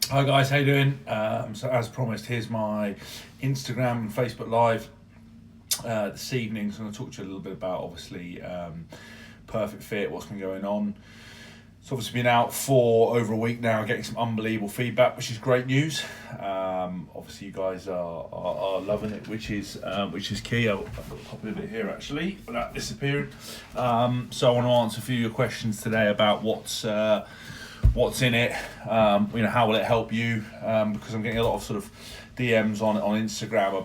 Hi guys, how you doing? So as promised, here's my Instagram and Facebook Live this evening. So I'm going to talk to you a little bit about obviously Perfect Fit, what's been going on. It's obviously been out for over a week now, getting some unbelievable feedback, which is great news. Obviously, you guys are loving it, which is key. I've got a copy of it here actually, without disappearing. So I want to answer a few of your questions today about what's in it, how will it help you, because I'm getting a lot of sort of DMs on Instagram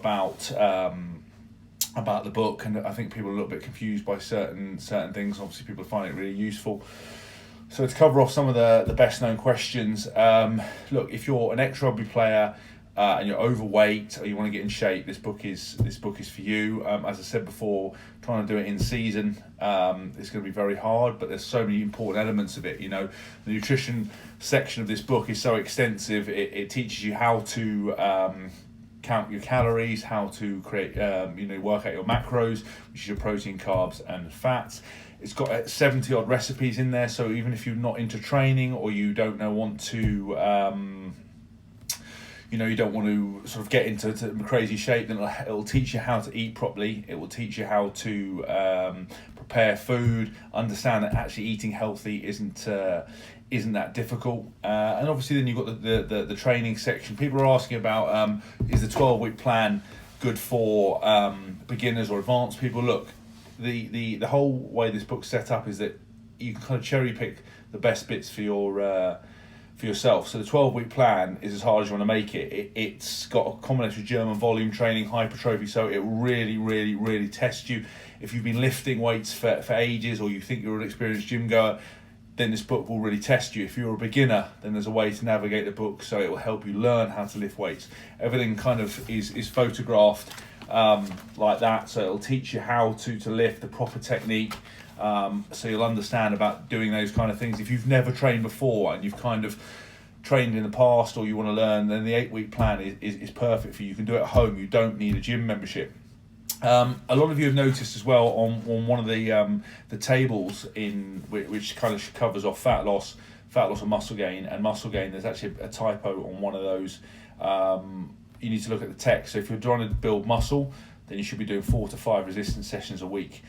about the book, and I think people are a little bit confused by certain things. Obviously people find it really useful. So to cover off some of the best known questions, look, if you're an ex-rugby player and you're overweight or you want to get in shape, this book is for you. As I said before, trying to do it in season is going to be very hard, but there's so many important elements of it. The nutrition section of this book is so extensive. It teaches you how to count your calories, how to create, work out your macros, which is your protein, carbs, and fats. It's got 70 odd recipes in there, so even if you're not into training or you want to you don't want to sort of get into crazy shape, then it'll teach you how to eat properly. It will teach you how to prepare food, understand that actually eating healthy isn't that difficult. And obviously then you've got the training section. People are asking about, is the 12-week plan good for beginners or advanced people? Look, the whole way this book's set up is that you can kind of cherry pick the best bits for yourself. So the 12-week plan is as hard as you want to make it. It's got a combination of German volume training, hypertrophy, so it really, really, really tests you. If you've been lifting weights for ages, or you think you're an experienced gym goer, then this book will really test you. If you're a beginner, then there's a way to navigate the book, so it will help you learn how to lift weights. Everything kind of is photographed like that, so it'll teach you how to lift, the proper technique. So you'll understand about doing those kind of things. If you've never trained before and you've kind of trained in the past, or you want to learn, then the 8-week plan is perfect for you. You can do it at home. You don't need a gym membership. A lot of you have noticed as well on one of the tables in which kind of covers off fat loss and muscle gain. There's actually a typo on one of those. You need to look at the text. So if you're trying to build muscle, then you should be doing 4 to 5 resistance sessions a week,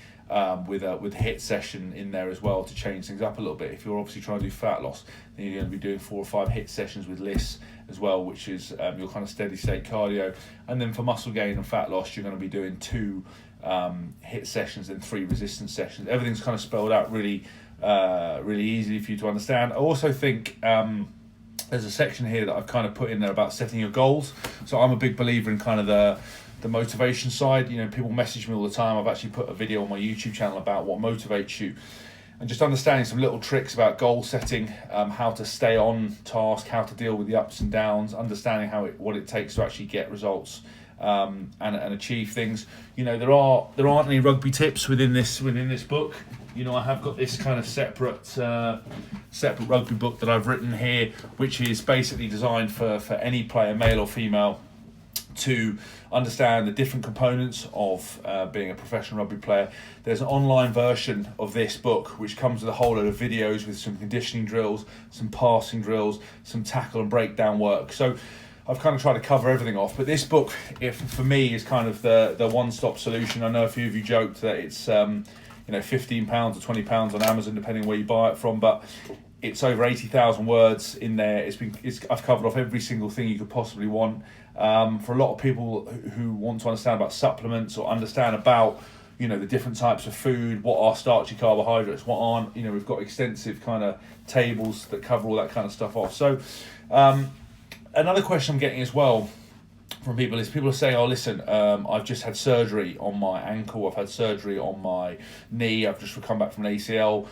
with a HIIT session in there as well to change things up a little bit. If you're obviously trying to do fat loss, then you're going to be doing 4 or 5 HIIT sessions with LISS as well, which is your kind of steady state cardio. And then for muscle gain and fat loss, you're going to be doing 2 HIIT sessions and 3 resistance sessions. Everything's kind of spelled out really easy for you to understand. I also think there's a section here that I've kind of put in there about setting your goals. So I'm a big believer in kind of the motivation side. People message me all the time. I've actually put a video on my YouTube channel about what motivates you, and just understanding some little tricks about goal setting, how to stay on task, how to deal with the ups and downs, understanding what it takes to actually get results and achieve things. There aren't any rugby tips within this book. I have got this kind of separate rugby book that I've written here, which is basically designed for any player, male or female, to understand the different components of being a professional rugby player. There's an online version of this book which comes with a whole load of videos with some conditioning drills, some passing drills, some tackle and breakdown work. So I've kind of tried to cover everything off, but this book, for me, is kind of the one-stop solution. I know a few of you joked that it's £15 or £20 on Amazon, depending where you buy it from, but it's over 80,000 words in there. I've covered off every single thing you could possibly want. For a lot of people who want to understand about supplements or understand about the different types of food, what are starchy carbohydrates, what aren't, we've got extensive kind of tables that cover all that kind of stuff off. So another question I'm getting as well from people is, people are saying, oh listen, I've just had surgery on my ankle, I've had surgery on my knee, I've just come back from an ACL.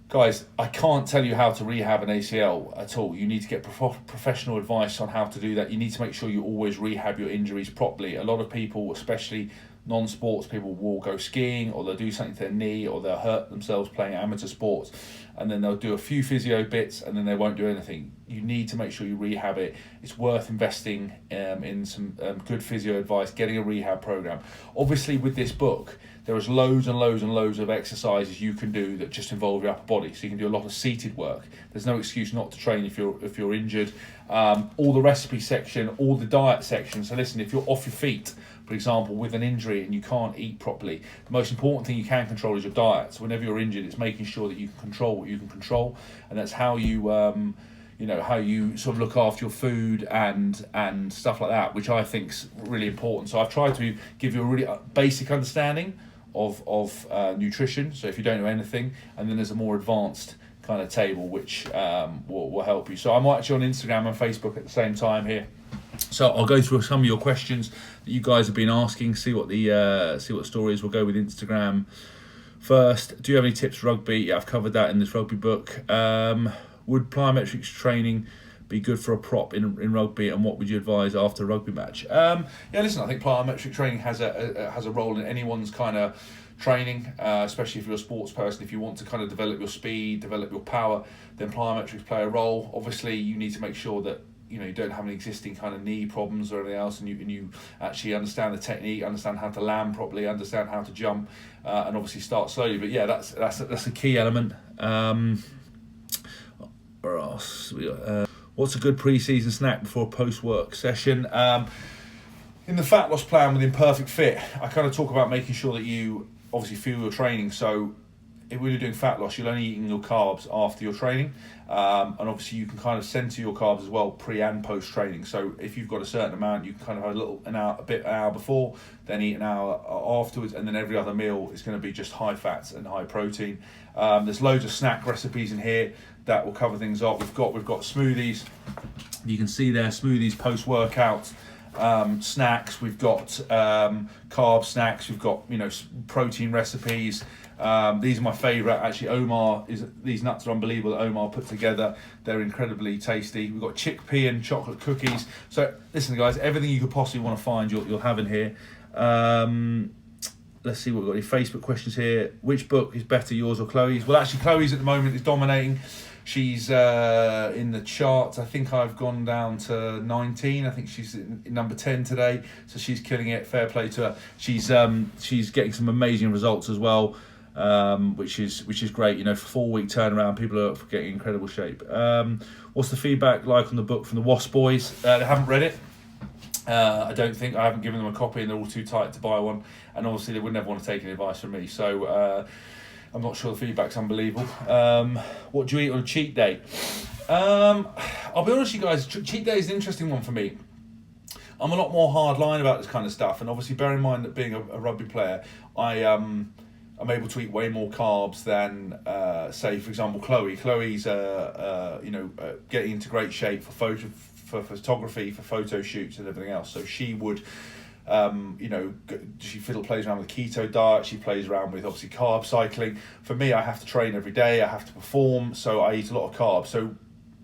Guys, I can't tell you how to rehab an ACL at all. You need to get professional advice on how to do that. You need to make sure you always rehab your injuries properly. A lot of people, especially non-sports people will go skiing, or they'll do something to their knee, or they'll hurt themselves playing amateur sports, and then they'll do a few physio bits, and then they won't do anything. You need to make sure you rehab it. It's worth investing in some good physio advice, getting a rehab program. Obviously, with this book, there is loads and loads and loads of exercises you can do that just involve your upper body. So you can do a lot of seated work. There's no excuse not to train if you're injured. All the recipe section, all the diet section. So listen, if you're off your feet, for example, with an injury and you can't eat properly, the most important thing you can control is your diet. So whenever you're injured, it's making sure that you can control what you can control, and that's how you how you sort of look after your food and stuff like that, which I think's really important. So I've tried to give you a really basic understanding of nutrition, so if you don't know anything, and then there's a more advanced kind of table which will help you. So I'm actually on Instagram and Facebook at the same time here, so I'll go through some of your questions that you guys have been asking, see what the story is. We'll go with Instagram first. Do you have any tips for rugby? Yeah, I've covered that in this rugby book. Would plyometrics training be good for a prop in rugby, and what would you advise after a rugby match? Listen, I think plyometric training has a role in anyone's kind of training, especially if you're a sports person. If you want to kind of develop your speed, develop your power, then plyometrics play a role. Obviously, you need to make sure that you don't have any existing kind of knee problems or anything else, and you actually understand the technique, understand how to land properly, understand how to jump, and obviously start slowly. But yeah, that's a key element. Where else? What's a good pre-season snack before a post-work session? In the fat loss plan within Perfect Fit, I kind of talk about making sure that you obviously fuel your training. So if when you're doing fat loss, you're only eating your carbs after your training, and obviously you can kind of center your carbs as well pre and post training. So if you've got a certain amount, you can kind of have an hour before, then eat an hour afterwards, and then every other meal is going to be just high fats and high protein. There's loads of snack recipes in here that will cover things up. We've got smoothies. You can see there smoothies post workout. Snacks. We've got carb snacks. We've got protein recipes. These are my favourite. Actually, these nuts are unbelievable that Omar put together. They're incredibly tasty. We've got chickpea and chocolate cookies. So listen, guys, everything you could possibly want to find, you'll have in here. Let's see what we've got. Any Facebook questions here. Which book is better, yours or Chloe's? Well, actually, Chloe's at the moment is dominating. She's in the charts. I think I've gone down to 19. I think she's in number 10 today. So she's killing it. Fair play to her. She's getting some amazing results as well, which is great. For 4-week turnaround, people are getting incredible shape. What's the feedback like on the book from the Wasp Boys? They haven't read it. I don't think. I haven't given them a copy, and they're all too tight to buy one. And obviously, they would never want to take any advice from me. So I'm not sure the feedback's unbelievable. What do you eat on a cheat day? I'll be honest with you guys, cheat day is an interesting one for me. I'm a lot more hardline about this kind of stuff, and obviously bear in mind that being a rugby player, I'm able to eat way more carbs than, say, for example, Chloe. Chloe's getting into great shape for photography, for photo shoots and everything else. So she would, she plays around with the keto diet. She plays around with obviously carb cycling. For me, I have to train every day. I have to perform, so I eat a lot of carbs. So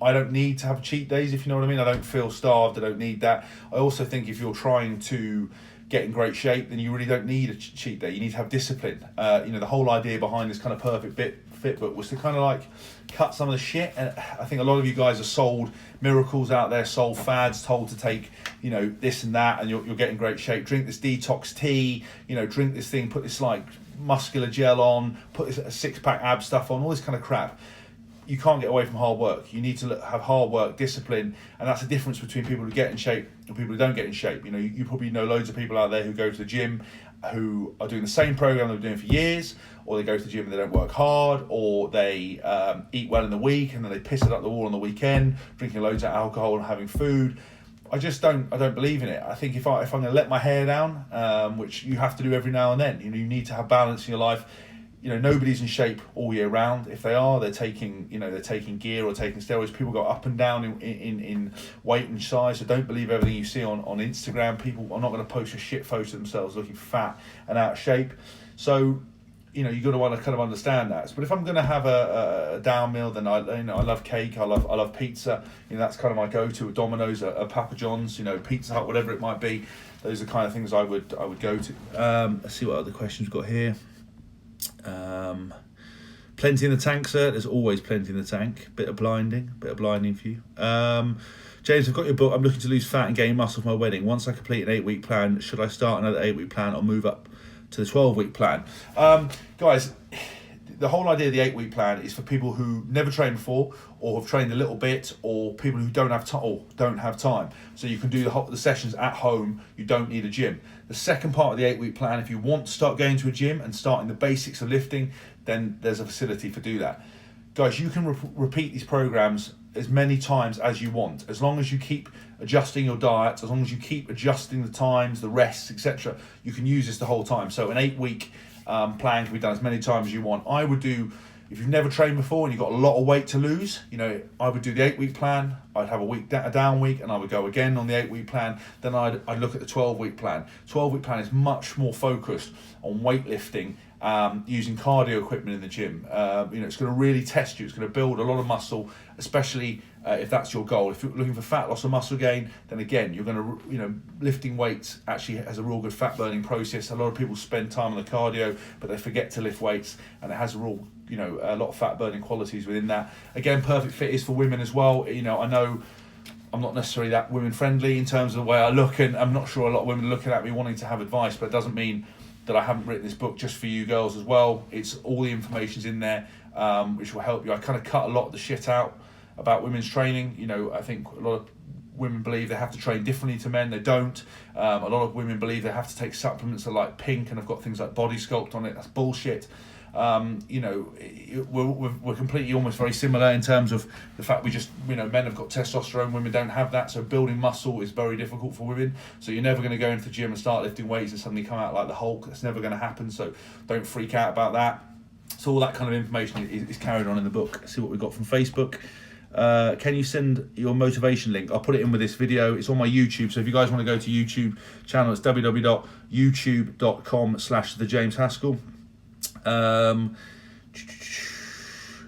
I don't need to have cheat days, if you know what I mean. I don't feel starved. I don't need that. I also think if you're trying to get in great shape, then you really don't need a cheat day. You need to have discipline. The whole idea behind this kind of Perfect Fit book was to kind of like cut some of the shit. And I think a lot of you guys are sold miracles out there, sold fads, told to take, this and that, and you'll get in great shape. Drink this detox tea, drink this thing, put this like muscular gel on, put this 6-pack ab stuff on, all this kind of crap. You can't get away from hard work. You need to have hard work, discipline, and that's the difference between people who get in shape and people who don't get in shape. You probably know loads of people out there who go to the gym who are doing the same program they've been doing for years, or they go to the gym and they don't work hard, or they eat well in the week and then they piss it up the wall on the weekend, drinking loads of alcohol and having food. I don't believe in it. I think if I'm going to let my hair down, which you have to do every now and then, you need to have balance in your life. Nobody's in shape all year round. If they are, they're taking gear or taking steroids. People go up and down in weight and size. So don't believe everything you see on Instagram. People are not going to post a shit photo of themselves looking fat and out of shape. So, you got to want to kind of understand that. But if I'm going to have a down meal, then I love cake, I love pizza. That's kind of my go-to. Domino's, a Papa John's, Pizza Hut, whatever it might be. Those are kind of things I would go to. Let's see what other questions we've got here. Plenty in the tank, sir. There's always plenty in the tank. Bit of blinding for you. James, I've got your book. I'm looking to lose fat and gain muscle for my wedding. Once I complete an 8-week plan, should I start another 8-week plan or move up to the 12-week plan? Guys, the whole idea of the 8-week plan is for people who never trained before, or have trained a little bit, or people who don't have time. So you can do the sessions at home. You don't need a gym. The second part of the 8-week plan, if you want to start going to a gym and starting the basics of lifting, then there's a facility for do that. Guys, you can repeat these programs as many times as you want, as long as you keep adjusting your diet, as long as you keep adjusting the times, the rests, etc. You can use this the whole time. So an 8-week plan can be done as many times as you want. I would do, if you've never trained before and you've got a lot of weight to lose, I would do the 8-week plan. I'd have a down week, and I would go again on the 8-week plan. Then I'd look at the 12-week plan. 12-week plan is much more focused on weightlifting, using cardio equipment in the gym. It's going to really test you. It's going to build a lot of muscle, especially if that's your goal. If you're looking for fat loss or muscle gain, then again, you're going to, lifting weights actually has a real good fat burning process. A lot of people spend time on the cardio, but they forget to lift weights, and it has a real, a lot of fat burning qualities within that. Again, Perfect Fit is for women as well. I know I'm not necessarily that women friendly in terms of the way I look, and I'm not sure a lot of women are looking at me wanting to have advice, but it doesn't mean that I haven't written this book just for you girls as well. It's all the information's in there, which will help you. I kind of cut a lot of the shit out about women's training. I think a lot of women believe they have to train differently to men. They don't. A lot of women believe they have to take supplements that are like pink and have got things like Body Sculpt on it. That's bullshit. We're completely almost very similar in terms of the fact we just, men have got testosterone, women don't have that, so building muscle is very difficult for women. So you're never going to go into the gym and start lifting weights and suddenly come out like the Hulk. That's never going to happen, so don't freak out about that. So all that kind of information is carried on in the book. Let's see what we've got from Facebook. Can you send your motivation link? I'll put it in with this video. It's on my YouTube, so if you guys want to go to YouTube channel, it's www.youtube.com/thejameshaskell.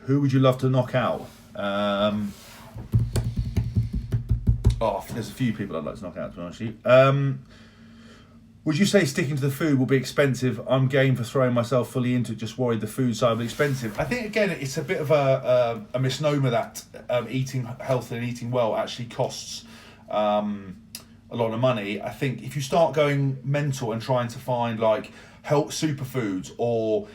Who would you love to knock out? There's a few people I'd like to knock out, to be honest with you. Would you say sticking to the food will be expensive? I'm game for throwing myself fully into it, just worried the food side will be expensive. I think, again, it's a bit of a misnomer that eating healthy and eating well actually costs a lot of money. I think if you start going mental and trying to find like health superfoods or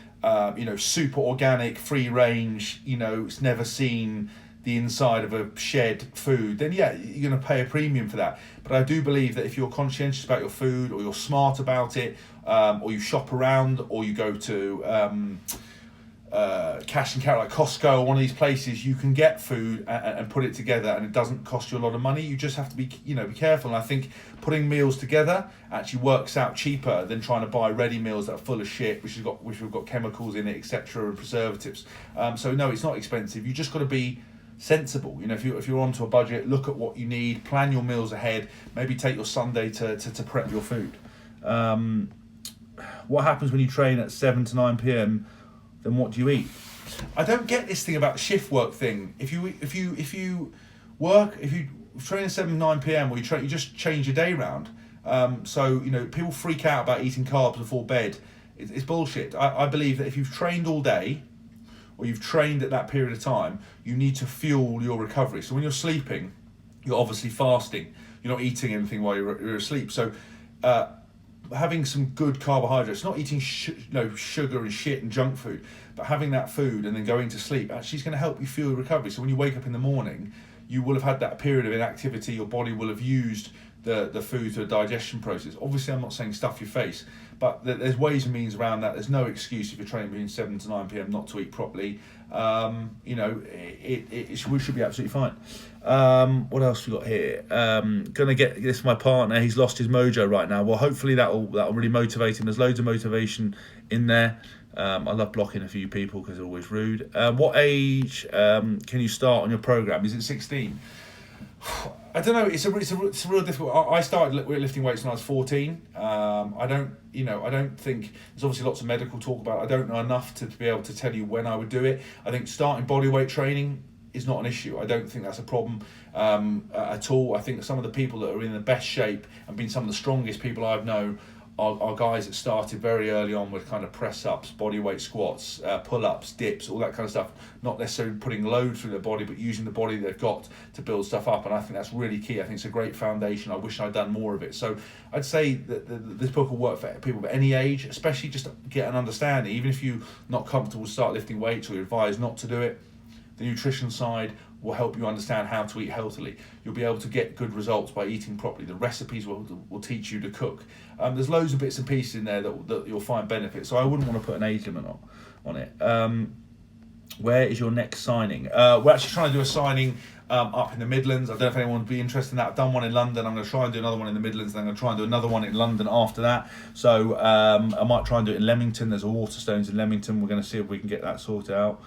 super organic, free range, it's never seen the inside of a shed food, then yeah, you're going to pay a premium for that. But I do believe that if you're conscientious about your food, or you're smart about it, or you shop around, or you go to cash and carry like Costco or one of these places, you can get food and put it together, and it doesn't cost you a lot of money. You just have to be careful. And I think putting meals together actually works out cheaper than trying to buy ready meals that are full of shit, which have got chemicals in it, etc., and preservatives. So no, it's not expensive. You just got to be sensible. If you're onto a budget, look at what you need, plan your meals ahead, maybe take your Sunday to prep your food. What happens when you train at 7 to 9 p.m? Then what do you eat? I don't get this thing about the shift work thing. If you train at 7 to 9 p.m, or you just change your day round. So people freak out about eating carbs before bed. It's bullshit. I believe that if you've trained all day, or you've trained at that period of time, you need to fuel your recovery. So when you're sleeping, you're obviously fasting. You're not eating anything while you're asleep. So having some good carbohydrates, not eating sugar and shit and junk food, but having that food and then going to sleep actually is going to help you fuel your recovery. So when you wake up in the morning, you will have had that period of inactivity. Your body will have used the food to the digestion process. Obviously, I'm not saying stuff your face, but there's ways and means around that. There's no excuse if you're training between 7 to 9 p.m. not to eat properly. It should be absolutely fine. What else we got here? Gonna get this from my partner. He's lost his mojo right now. Well, hopefully that'll really motivate him. There's loads of motivation in there. I love blocking a few people because they're always rude. What age can you start on your program? Is it 16? I don't know. It's a real difficult. I started lifting weights when I was 14. I don't think there's obviously lots of medical talk about it. I don't know enough to be able to tell you when I would do it. I think starting bodyweight training is not an issue. I don't think that's a problem at all. I think some of the people that are in the best shape and been some of the strongest people I've known are guys that started very early on with kind of press ups, body weight squats, pull ups, dips, all that kind of stuff. Not necessarily putting load through their body, but using the body they've got to build stuff up. And I think that's really key. I think it's a great foundation. I wish I'd done more of it. So I'd say that this book will work for people of any age, especially just to get an understanding. Even if you're not comfortable to start lifting weights or you're advised not to do it, the nutrition side will help you understand how to eat healthily. You'll be able to get good results by eating properly. The recipes will teach you to cook. There's loads of bits and pieces in there that you'll find benefit. So I wouldn't want to put an age limit on it. Where is your next signing? We're actually trying to do a signing up in the Midlands. I don't know if anyone would be interested in that. I've done one in London. I'm going to try and do another one in the Midlands. Then I'm going to try and do another one in London after that. So I might try and do it in Leamington. There's a Waterstones in Leamington. We're going to see if we can get that sorted out.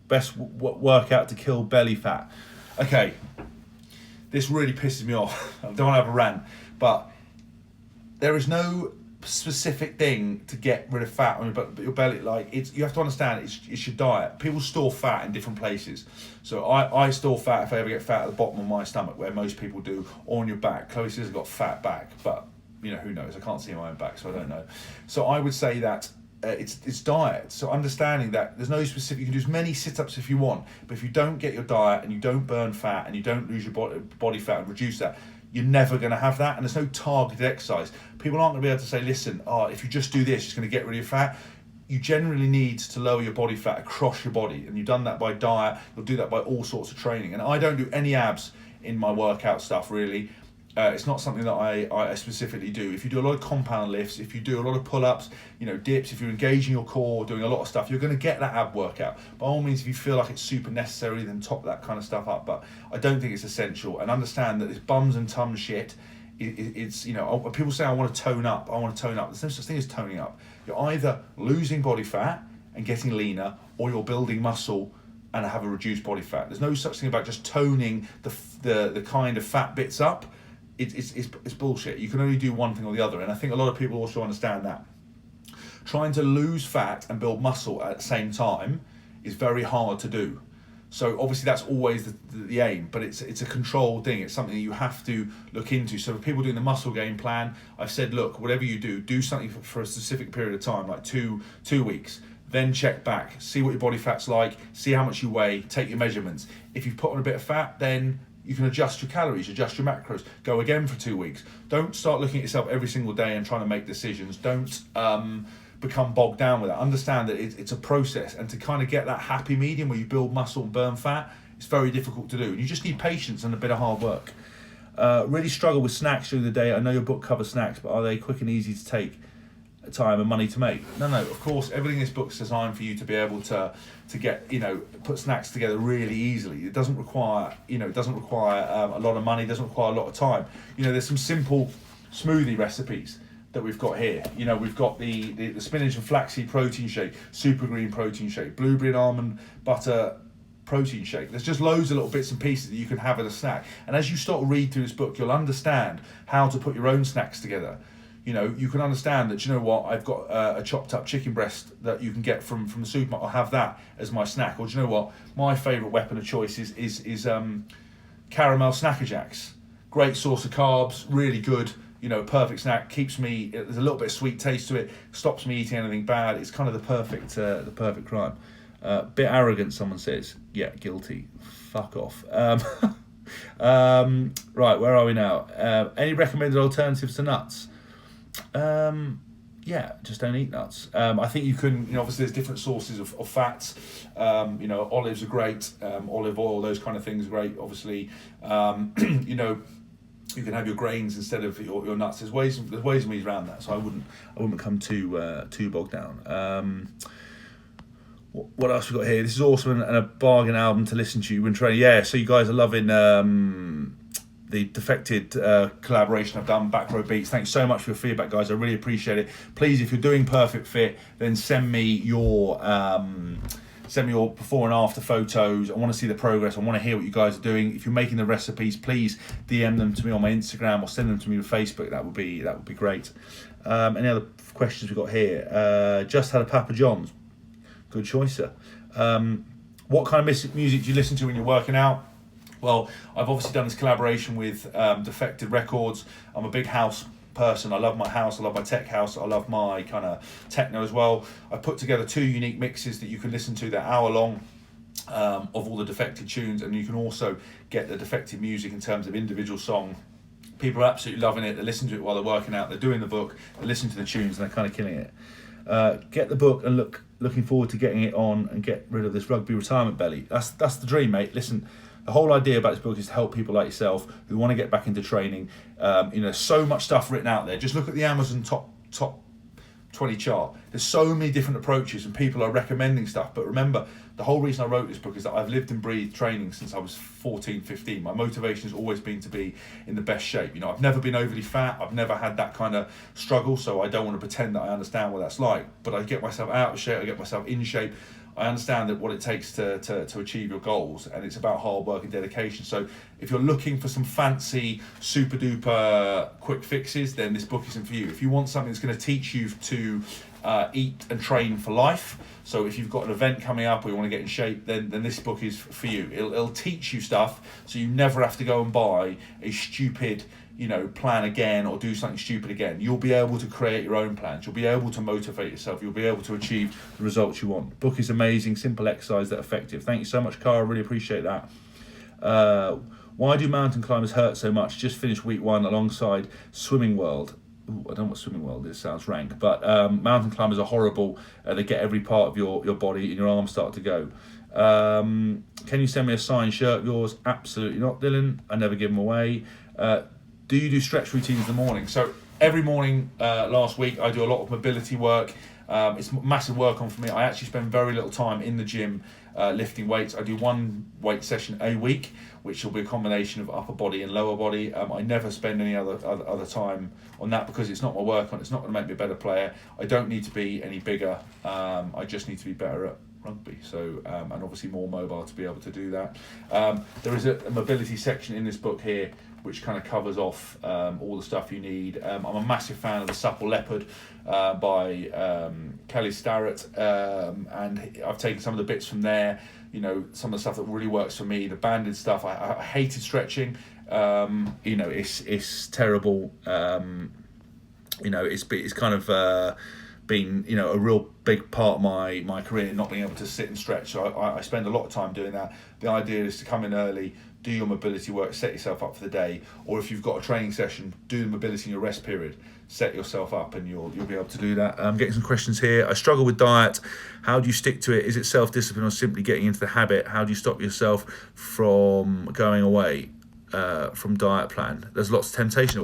Best workout to kill belly fat. Okay, this really pisses me off. I don't want to have a rant, but there is no specific thing to get rid of fat on your belly. Like you have to understand it's your diet. People store fat in different places. So I store fat if I ever get fat at the bottom of my stomach, where most people do, or on your back. Chloe says I've got fat back, but who knows? I can't see my own back, so I don't know. So I would say that it's diet. So understanding that there's no specific, you can do as many sit-ups if you want, but if you don't get your diet and you don't burn fat and you don't lose your body fat and reduce that, you're never going to have that. And there's no targeted exercise. People aren't going to be able to say, listen, if you just do this, it's going to get rid of your fat. You generally need to lower your body fat across your body, and you've done that by diet. You'll do that by all sorts of training. And I don't do any abs in my workout stuff, really. It's not something that I specifically do. If you do a lot of compound lifts, if you do a lot of pull-ups, dips, if you're engaging your core, doing a lot of stuff, you're going to get that ab workout. By all means, if you feel like it's super necessary, then top that kind of stuff up. But I don't think it's essential. And understand that this bums and tums shit, it's people say I want to tone up. There's no such thing as toning up. You're either losing body fat and getting leaner, or you're building muscle and have a reduced body fat. There's no such thing about just toning the kind of fat bits up. It's bullshit. You can only do one thing or the other, and I think a lot of people also understand that. Trying to lose fat and build muscle at the same time is very hard to do. So obviously that's always the aim, but it's a controlled thing. It's something that you have to look into. So for people doing the muscle gain plan, I've said, look, whatever you do something for a specific period of time, like two weeks. Then check back, see what your body fat's like, see how much you weigh, take your measurements. If you've put on a bit of fat, then you can adjust your calories, adjust your macros, go again for 2 weeks. Don't start looking at yourself every single day and trying to make decisions. Don't become bogged down with that. Understand that it's a process, and to kind of get that happy medium where you build muscle and burn fat, it's very difficult to do. And you just need patience and a bit of hard work. Really struggle with snacks during the day. I know your book covers snacks, but are they quick and easy to take? Time and money to make? No, of course everything in this book's designed for you to be able to get put snacks together really easily. It doesn't require a lot of money, doesn't require a lot of time. There's some simple smoothie recipes that we've got here. We've got the spinach and flaxseed protein shake, super green protein shake, blueberry and almond butter protein shake. There's just loads of little bits and pieces that you can have as a snack, and as you start to read through this book, you'll understand how to put your own snacks together. You can understand that, I've got a chopped up chicken breast that you can get from the supermarket. I'll have that as my snack. Or my favourite weapon of choice is caramel Snacker Jacks. Great source of carbs, really good, perfect snack. Keeps me, there's a little bit of sweet taste to it, stops me eating anything bad. It's kind of the perfect crime. Bit arrogant, someone says. Yeah, guilty. Fuck off. Right, where are we now? Any recommended alternatives to nuts? Just don't eat nuts. I think you can, obviously there's different sources of fats. Olives are great, olive oil, those kind of things are great. Obviously, you can have your grains instead of your nuts. There's ways and means around that. So I wouldn't become too bogged down. What else we got here? This is awesome and a bargain album to listen to when training. Yeah, so you guys are loving the Defected collaboration I've done, Back Row Beats. Thanks so much for your feedback, guys. I really appreciate it. Please, if you're doing Perfect Fit, then send me your Send me your before and after photos. I want to see the progress. I want to hear what you guys are doing. If you're making the recipes, please DM them to me on my Instagram or send them to me on Facebook. That would be great. Any other questions we've got here? Just had a Papa John's. Good choice, sir. What kind of music do you listen to when you're working out? Well, I've obviously done this collaboration with Defected Records. I'm a big house person. I love my house. I love my tech house. I love my kind of techno as well. I put together 2 unique mixes that you can listen to. They're hour long of all the Defected tunes, and you can also get the Defected music in terms of individual song. People are absolutely loving it. They listen to it while they're working out. They're doing the book. They listen to the tunes, and they're kind of killing it. Get the book and looking forward to getting it on and get rid of this rugby retirement belly. That's the dream, mate. Listen. The whole idea about this book is to help people like yourself who want to get back into training. So much stuff written out there. Just look at the Amazon top 20 chart. There's so many different approaches and people are recommending stuff. But remember, the whole reason I wrote this book is that I've lived and breathed training since I was 14, 15. My motivation has always been to be in the best shape. I've never been overly fat. I've never had that kind of struggle. So I don't want to pretend that I understand what that's like. But I get myself out of shape. I get myself in shape. I understand that what it takes to achieve your goals, and it's about hard work and dedication. So if you're looking for some fancy, super duper quick fixes, then this book isn't for you. If you want something that's going to teach you to eat and train for life, so if you've got an event coming up or you want to get in shape, then this book is for you. It'll teach you stuff so you never have to go and buy a stupid plan again or do something stupid again. You'll be able to create your own plans. You'll be able to motivate yourself. You'll be able to achieve the results you want. The book is amazing, simple exercise that are effective. Thank you so much, Cara. I really appreciate that. Why do mountain climbers hurt so much? Just finished week 1 alongside Swimming World. Ooh, I don't know what Swimming World is, sounds rank. But mountain climbers are horrible. They get every part of your body and your arms start to go. Can you send me a signed shirt of yours? Absolutely not, Dylan. I never give them away. Do you do stretch routines in the morning? So every morning last week, I do a lot of mobility work. It's massive work on for me. I actually spend very little time in the gym lifting weights. I do 1 weight session a week, which will be a combination of upper body and lower body. I never spend any other time on that because it's not my work on. It's not going to make me a better player. I don't need to be any bigger. I just need to be better at rugby. So and obviously more mobile to be able to do that. There is a mobility section in this book here which kind of covers off all the stuff you need. I'm a massive fan of the Supple Leopard by Kelly Starrett, and I've taken some of the bits from there. Some of the stuff that really works for me. The banded stuff, I hated stretching. It's terrible. It's kind of been a real big part of my career, not being able to sit and stretch. So I spend a lot of time doing that. The idea is to come in early, do your mobility work, set yourself up for the day, or if you've got a training session, do the mobility in your rest period, set yourself up, and you'll be able to do that. I'm getting some questions here. I struggle with diet. How do you stick to it? Is it self-discipline or simply getting into the habit? How do you stop yourself from going away from diet plan? There's lots of temptation.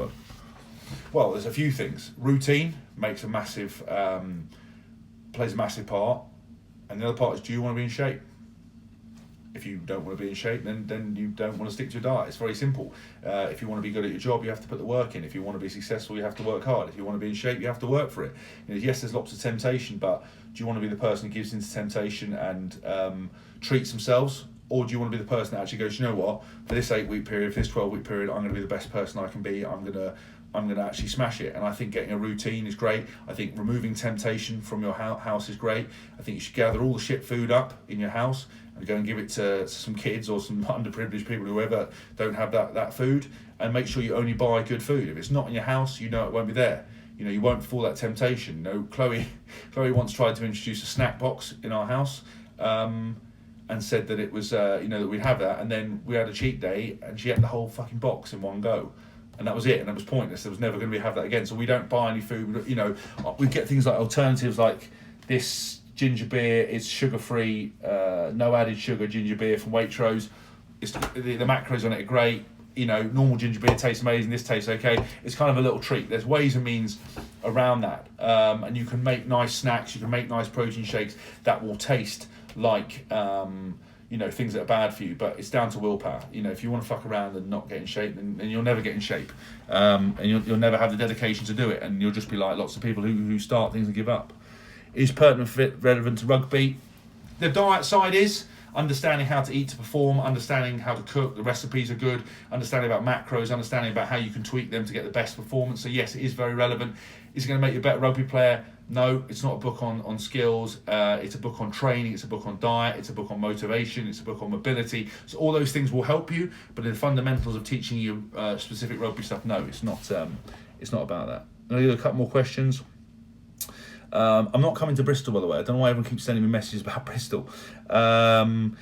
Well, there's a few things. Routine makes a massive plays a massive part, and the other part is, do you want to be in shape? If you don't want to be in shape, then you don't want to stick to a diet. It's very simple. If you want to be good at your job, you have to put the work in. If you want to be successful, you have to work hard. If you want to be in shape, you have to work for it. Yes, there's lots of temptation, but do you want to be the person who gives into temptation and treats themselves? Or do you want to be the person that actually goes, for this 8-week period, for this 12-week period, I'm going to be the best person I can be. I'm going to actually smash it. And I think getting a routine is great. I think removing temptation from your house is great. I think you should gather all the shit food up in your house and go and give it to some kids or some underprivileged people, whoever don't have that food, and make sure you only buy good food. If it's not in your house, it won't be there. You won't fall that temptation. Chloe once tried to introduce a snack box in our house, and said that it was, that we'd have that, and then we had a cheat day, and she ate the whole fucking box in one go. And that was it, and it was pointless. There was never going to have that again. So we don't buy any food. We get things like alternatives, like this ginger beer. It's sugar-free, no added sugar ginger beer from Waitrose. The macros on it are great. Normal ginger beer tastes amazing. This tastes okay. It's kind of a little treat. There's ways and means around that, and you can make nice snacks. You can make nice protein shakes that will taste like things that are bad for you, but it's down to willpower. If you want to fuck around and not get in shape, then you'll never get in shape, and you'll never have the dedication to do it, and you'll just be like lots of people who start things and give up. Is pertinent fit relevant to rugby? The diet side is understanding how to eat to perform, understanding how to cook, the recipes are good, understanding about macros, understanding about how you can tweak them to get the best performance. So yes, it is very relevant. Is it going to make you a better rugby player? No, it's not a book on skills. It's a book on training. It's a book on diet. It's a book on motivation. It's a book on mobility. So all those things will help you, but in the fundamentals of teaching you specific rugby stuff, no, it's not. It's not about that. I'm going to do a couple more questions. I'm not coming to Bristol, by the way. I don't know why everyone keeps sending me messages about Bristol. I'm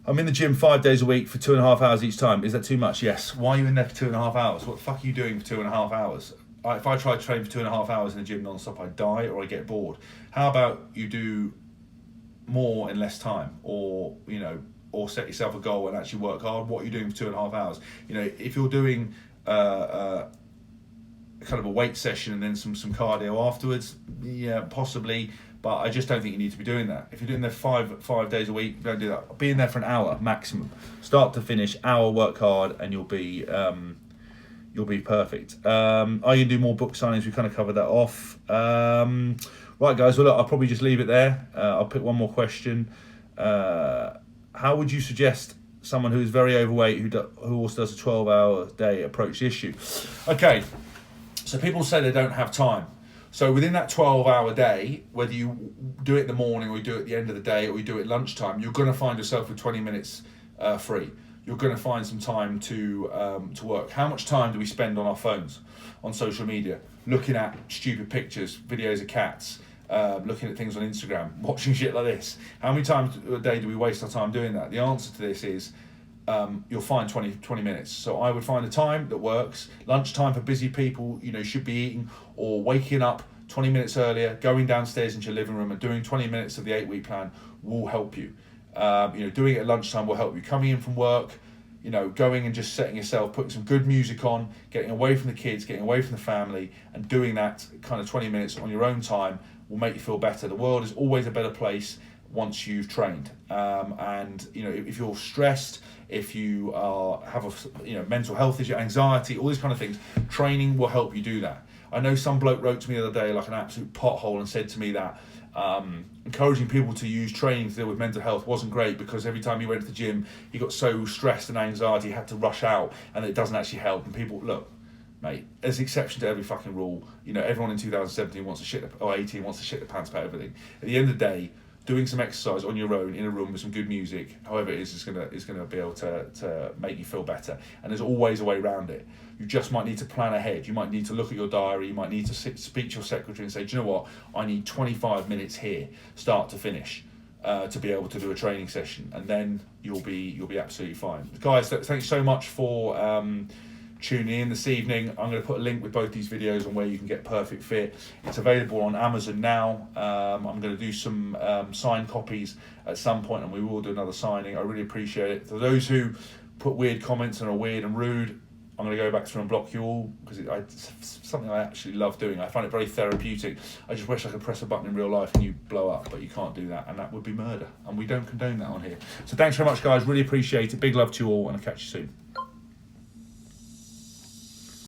in the gym 5 days a week for 2.5 hours each time. Is that too much? Yes. Why are you in there for 2.5 hours? What the fuck are you doing for 2.5 hours? If I try to train for 2.5 hours in the gym non-stop, I die or I get bored. How about you do more in less time, or or set yourself a goal and actually work hard? What are you doing for 2.5 hours? If you're doing kind of a weight session and then some cardio afterwards, yeah, possibly, but I just don't think you need to be doing that. If you're doing that five days a week, don't do that. Be in there for an hour maximum, start to finish, hour, work hard, and you'll be perfect. Are you gonna do more book signings? We kind of covered that off. Right, guys, well look, I'll probably just leave it there. I'll pick one more question. How would you suggest someone who is very overweight, who also does a 12-hour day, approach the issue? Okay. So people say they don't have time. So within that 12-hour day, whether you do it in the morning or you do it at the end of the day or you do it at lunchtime, you're going to find yourself with 20 minutes free. You're going to find some time to work. How much time do we spend on our phones, on social media, looking at stupid pictures, videos of cats, looking at things on Instagram, watching shit like this? How many times a day do we waste our time doing that? The answer to this is you'll find 20 minutes. So I would find a time that works. Lunchtime for busy people, should be eating or waking up 20 minutes earlier, going downstairs into your living room and doing 20 minutes of the 8-week plan will help you. Doing it at lunchtime will help you. Coming in from work, going and just setting yourself, putting some good music on, getting away from the kids, getting away from the family, and doing that kind of 20 minutes on your own time will make you feel better. The world is always a better place once you've trained. If you're stressed, if you have mental health issue, anxiety, all these kind of things, training will help you do that. I know some bloke wrote to me the other day like an absolute pothole and said to me that encouraging people to use training to deal with mental health wasn't great because every time he went to the gym he got so stressed and anxiety he had to rush out, and it doesn't actually help. And people, look, mate, there's an exception to every fucking rule. Everyone in 2017 wants to shit, or 18 wants to shit the pants about everything. At the end of the day, doing some exercise on your own in a room with some good music, however it is gonna be able to make you feel better. And there's always a way around it. You just might need to plan ahead. You might need to look at your diary. You might need to speak to your secretary and say, do you know what? I need 25 minutes here, start to finish, to be able to do a training session, and then you'll be absolutely fine. Guys, thanks so much for tuning in this evening. I'm going to put a link with both these videos on where you can get Perfect Fit. It's available on Amazon now. I'm going to do some signed copies at some point, and we will do another signing. I really appreciate it. For those who put weird comments and are weird and rude, I'm going to go back through and block you all because it's something I actually love doing. I find it very therapeutic. I just wish I could press a button in real life and you blow up, but you can't do that, and that would be murder, and we don't condone that on here. So thanks very much, guys. Really appreciate it. Big love to you all, and I'll catch you soon.